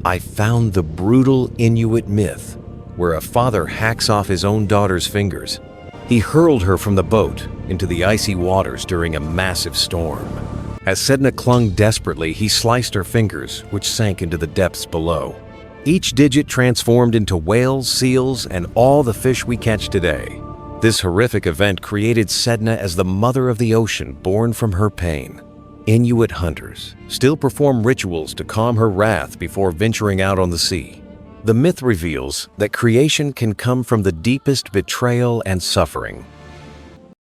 I found the brutal Inuit myth, where a father hacks off his own daughter's fingers. He hurled her from the boat into the icy waters during a massive storm. As Sedna clung desperately, he sliced her fingers, which sank into the depths below. Each digit transformed into whales, seals, and all the fish we catch today. This horrific event created Sedna as the mother of the ocean, born from her pain. Inuit hunters still perform rituals to calm her wrath before venturing out on the sea. The myth reveals that creation can come from the deepest betrayal and suffering.